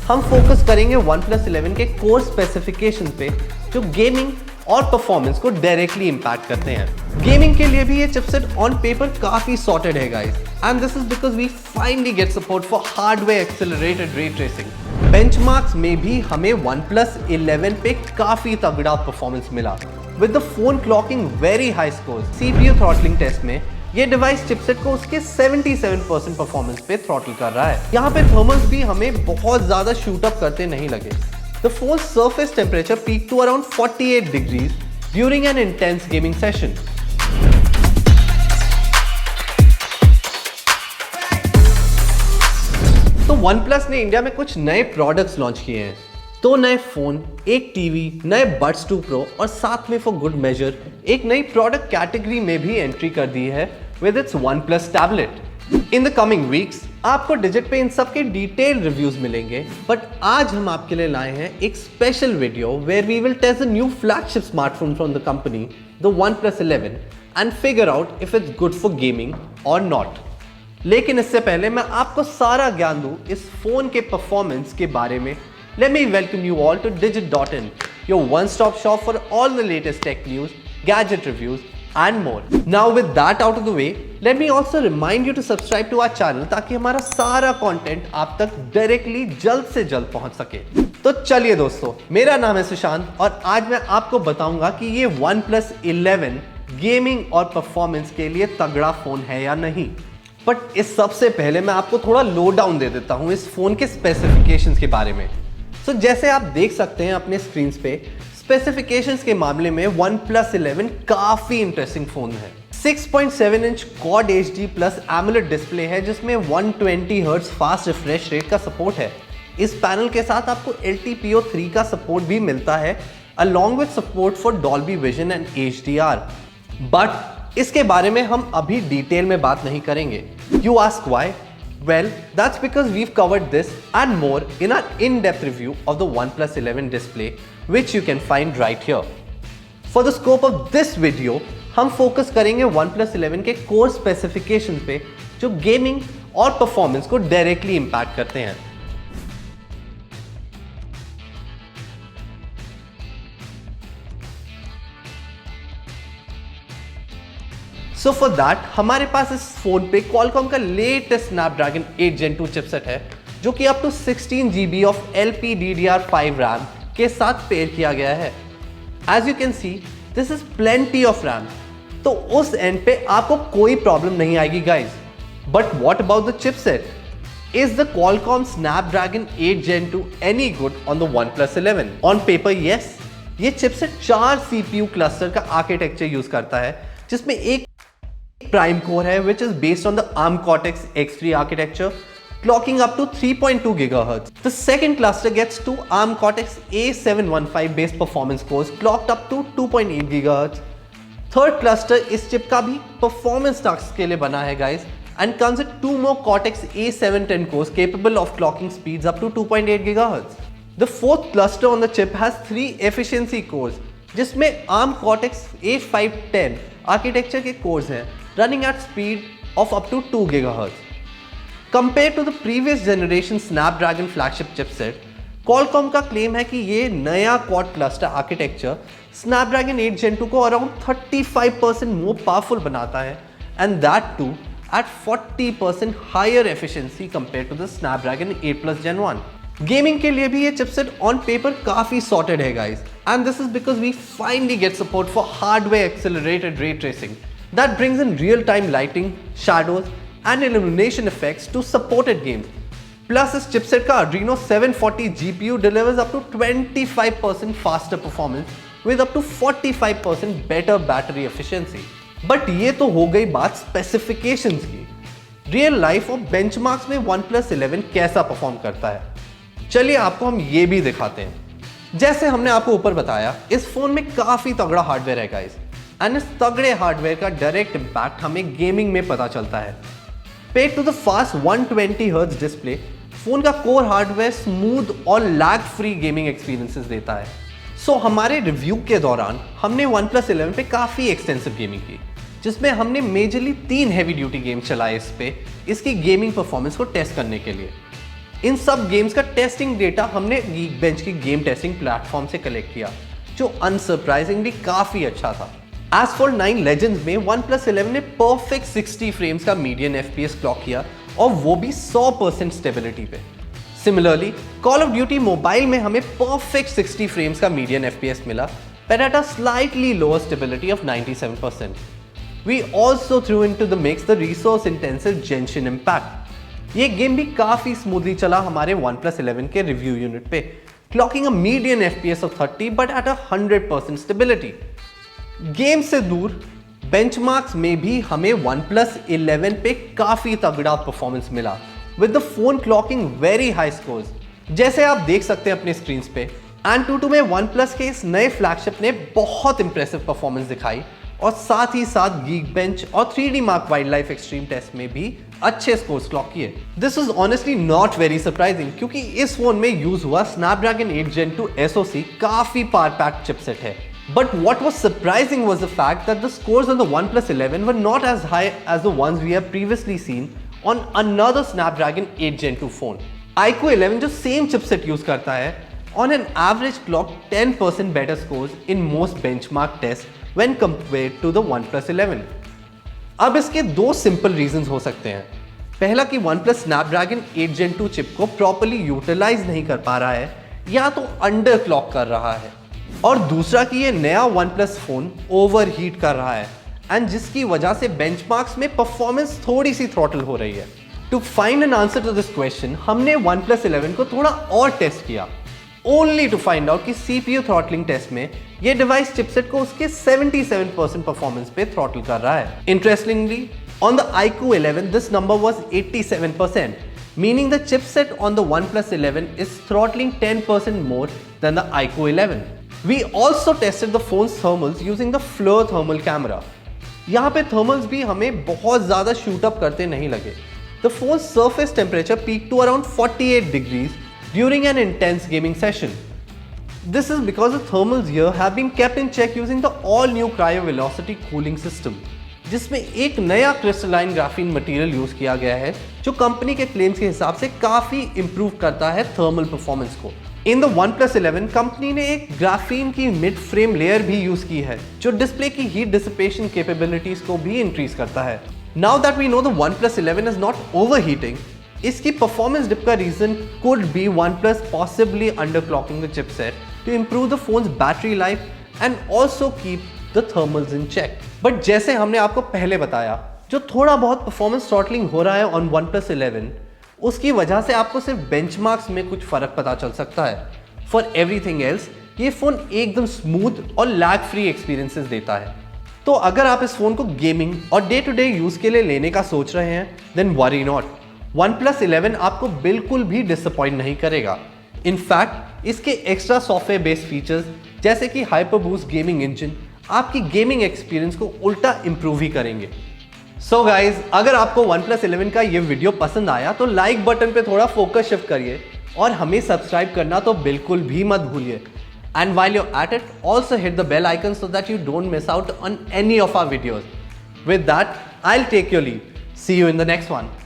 हम फोकस करेंगे OnePlus 11 के कोर स्पेसिफिकेशन पे जो गेमिंग और परफॉर्मेंस को डायरेक्टली इंपैक्ट करते हैं। गेमिंग के लिए भी ये चिपसेट ऑन पेपर काफी सॉर्टेड है guys, and this is because we finally get support for hardware accelerated ray tracing. Benchmarks में भी हमें OnePlus 11 पे काफी तगड़ा परफॉर्मेंस मिला with the phone clocking very high scores. CPU throttling test में ये डिवाइस चिपसेट को उसके 77% परफॉर्मेंस पे थ्रॉटल कर रहा है। यहाँ पे थर्मल्स भी हमें बहुत ज्यादा शूट अप करते नहीं लगे। The phone's surface temperature peaked to around 48 degrees during an intense gaming session. तो OnePlus ने इंडिया में कुछ नए प्रोडक्ट्स लॉन्च किए हैं। 2 नए फोन, एक टीवी, नए Buds 2 Pro और साथ में फॉर गुड मेजर एक नई प्रोडक्ट कैटेगरी में भी एंट्री कर दी है with its OnePlus tablet. In the coming weeks आपको डिजिट पे इन सब के डिटेल रिव्यूज मिलेंगे, बट आज हम आपके लिए लाए हैं एक special video where we will test the new flagship smartphone from the company, the OnePlus 11, and figure out if it's good for gaming or not. लेकिन इससे पहले मैं आपको सारा ज्ञान दूं इस फोन के परफॉर्मेंस के बारे में, let me welcome you all to Digit.in, your one-stop shop for all the latest tech news, gadget reviews, and more. Now with that out of the way, let me also remind you to subscribe to our channel ताकि हमारा सारा content आप तक directly जल्द से जल्द पहुंच सके। तो चलिए दोस्तों, मेरा नाम है सुशांत और आज मैं आपको बताऊंगा कि ये OnePlus 11 गेमिंग और परफॉर्मेंस के लिए तगड़ा फोन है या नहीं। बट इस सबसे पहले मैं आपको थोड़ा लो डाउन दे देता हूं इस फोन के स्पेसिफिकेशंस के बारे में। तो जैसे आप देख सकते हैं अपने स्क्रीन पे, स्पेसिफिकेशंस के मामले में OnePlus 11 काफी इंटरेस्टिंग फोन है। 6.7 inch Quad HD plus AMOLED display है जिसमें 120 हर्ट्ज फास्ट रिफ्रेश रेट का सपोर्ट है। इस पैनल के साथ आपको LTPO3 का सपोर्ट भी मिलता है along with support for Dolby Vision and HDR। But इसके बारे में हम अभी डिटेल में बात नहीं करेंगे। You ask why? Well, that's because we've covered this and more in our in-depth review of the OnePlus 11 display, which you can find right here. For the scope of this video, हम focus करेंगे OnePlus 11 के core specification पे जो gaming और performance को directly impact करते हैं। So for that, हमारे पास इस फोन पे Qualcomm का लेटेस्ट Snapdragon 8 Gen 2 चिपसेट है जो कि up to 16 GB of LPDDR5 RAM के साथ पेयर किया गया है। As you can see, this is plenty of RAM. तो उस एंड पे आपको कोई प्रॉब्लम नहीं आएगी guys. But what about the chipset? Is the Qualcomm Snapdragon 8 Gen 2 any good on the OnePlus 11? On paper, yes. ये चिपसेट 4 CPU क्लस्टर का architecture use करता है जिसमें एक प्राइम कोर है which is based on the ARM Cortex X3 architecture, clocking up to 3.2 GHz. The second cluster gets 2 ARM Cortex A715 based performance cores clocked up to 2.8 GHz. Third cluster इस chip का भी performance tasks के लिए बना है guys and comes with 2 more Cortex A710 cores capable of clocking speeds up to 2.8 GHz. The fourth cluster on the chip has 3 efficiency cores जिसमें ARM Cortex A510 architecture के course हैं running at speed of up to 2 GHz. Compared to the previous generation Snapdragon flagship chipset, Qualcomm का claim है कि ये नया quad cluster architecture Snapdragon 8 Gen 2 को around 35% more powerful बनाता है and that too at 40% higher efficiency compared to the Snapdragon 8 Plus Gen 1. Gaming के लिए भी ये चिपसेट ऑन पेपर काफी सॉर्टेड है guys, and this is because we finally get support for hardware accelerated ray tracing that brings in real-time lighting, shadows and illumination effects to supported games. Plus इस chipset का Adreno 740 GPU delivers up to 25% faster performance with up to 45% better battery efficiency. But ये तो हो गई बात specifications की। Real life और benchmarks में OnePlus 11 कैसा परफॉर्म करता है, चलिए आपको हम ये भी दिखाते हैं। जैसे हमने आपको ऊपर बताया, इस फोन में काफी तगड़ा हार्डवेयर है गाइस, एंड इस तगड़े हार्डवेयर का डायरेक्ट इंपैक्ट हमें गेमिंग में पता चलता है। Paired to the fast 120 hertz display, phone का कोर हार्डवेयर स्मूथ और लैग फ्री गेमिंग एक्सपीरियंसेस देता है। सो हमारे रिव्यू के दौरान हमने OnePlus 11 पे काफी एक्सटेंसिव गेमिंग की, जिसमें हमने मेजरली 3 हैवी ड्यूटी गेम चलाए इस पे इसकी गेमिंग परफॉर्मेंस को टेस्ट करने के लिए। इन सब गेम्स का टेस्टिंग डेटा हमने Geekbench की गेम टेस्टिंग प्लेटफॉर्म से कलेक्ट किया, जो अनसरप्राइजिंगली काफी अच्छा था। As for 9 Legends में OnePlus 11 ने परफेक्ट 60 फ्रेम्स का मीडियन FPS क्लॉक किया, और वो भी 100% स्टेबिलिटी पे। Similarly Call of Duty mobile में हमें परफेक्ट 60 फ्रेम्स का मीडियन FPS मिला, but at a slightly lower stability of 97%. We also threw into the mix the resource-intensive Genshin Impact. ये गेम भी काफी स्मूथली चला हमारे OnePlus 11 के रिव्यू यूनिट पे, clocking a median FPS of 30 but at 100% stability. Game से दूर benchmarks में भी हमें OnePlus 11 पे काफी तगड़ा परफॉर्मेंस मिला, with the phone clocking very high scores, जैसे आप देख सकते हैं अपने स्क्रीन पे। Antutu में OnePlus के इस नए फ्लैगशिप ने बहुत इंप्रेसिव परफॉर्मेंस दिखाई, और साथ ही साथ Geekbench और 3D Mark Wildlife extreme test में भी अच्छे स्कोर्स क्लॉक किए। This is honestly not very surprising, क्योंकि इस फोन में यूज हुआ Snapdragon 8 Gen 2 SoC काफी पावर पैक्ड चिपसेट है। But what was surprising was the fact that the scores on the OnePlus 11 were not as high as the ones we have previously seen on another Snapdragon 8 Gen 2 phone. iQOO 11 जो same chipset use करता है, on an average clocked 10% better scores in most benchmark tests when compared to the OnePlus 11. अब इसके दो simple reasons हो सकते हैं। पहला कि OnePlus Snapdragon 8 Gen 2 चिप को properly utilize नहीं कर पा रहा है, या तो under clock कर रहा है, और दूसरा कि ये नया OnePlus फोन ओवरहीट कर रहा है, एंड जिसकी वजह से बेंचमार्क्स में परफॉर्मेंस थोड़ी सी थ्रॉटल हो रही है। To find an answer to this question हमने OnePlus 11 को थोड़ा और टेस्ट किया, ओनली टू फाइंड आउट कि CPU थ्रॉटलिंग टेस्ट में ये डिवाइस चिपसेट को उसके 77% परफॉर्मेंस पे थ्रॉटल कर रहा है। Interestingly on the iQOO 11 this number was 87%, meaning the chipset on the OnePlus 11 is throttling 10% more than the iQOO 11. We also tested the phone's thermals using the FLIR thermal camera. यहाँ पे thermals भी हमें बहुत ज़्यादा shoot up करते नहीं लगे। The phone's surface temperature peaked to around 48 degrees during an intense gaming session. This is because the thermals here have been kept in check using the all-new Cryo Velocity cooling system, जिसमें एक नया crystalline graphene material use किया गया है, जो company के claims के हिसाब से काफी इंप्रूव करता है थर्मल परफॉर्मेंस को। इन द OnePlus 11 कंपनी ने एक ग्राफीन की मिड फ्रेम लेयर भी यूज की है, जो डिस्प्ले की हीट डिसिपेशन कैपेबिलिटीज को भी इंक्रीज करता है। Now that we know the OnePlus 11 is not overheating, इसकी परफॉर्मेंस डिप का reason could be OnePlus possibly underclocking the chipset to improve the phone's battery life and also keep the thermals in check. But जैसे हमने आपको पहले बताया, जो थोड़ा बहुत परफॉर्मेंस थ्रॉटलिंग हो रहा है ऑन OnePlus 11, उसकी वजह से आपको सिर्फ बेंचमार्क्स में कुछ फर्क पता चल सकता है। फॉर एवरीथिंग एल्स ये फोन एकदम स्मूथ और लैग फ्री एक्सपीरियंसेस देता है। तो अगर आप इस फोन को गेमिंग और डे टू डे यूज के लिए लेने का सोच रहे हैं, देन वरी नॉट, OnePlus 11 आपको बिल्कुल भी डिसअपॉइंट नहीं करेगा। इनफैक्ट इसके एक्स्ट्रा सॉफ्टवेयर बेस्ड फीचर्स जैसे कि हाइपर बूस्ट गेमिंग इंजन आपकी गेमिंग एक्सपीरियंस को उल्टा इंप्रूव ही करेंगे। सो गाइज, अगर आपको OnePlus 11 का ये वीडियो पसंद आया तो लाइक बटन पे थोड़ा फोकस शिफ्ट करिए, और हमें सब्सक्राइब करना तो बिल्कुल भी मत भूलिए। And while you're at it, also hit the bell icon so that you don't miss out on any of our videos. With that, I'll take your leave. See you in the next one.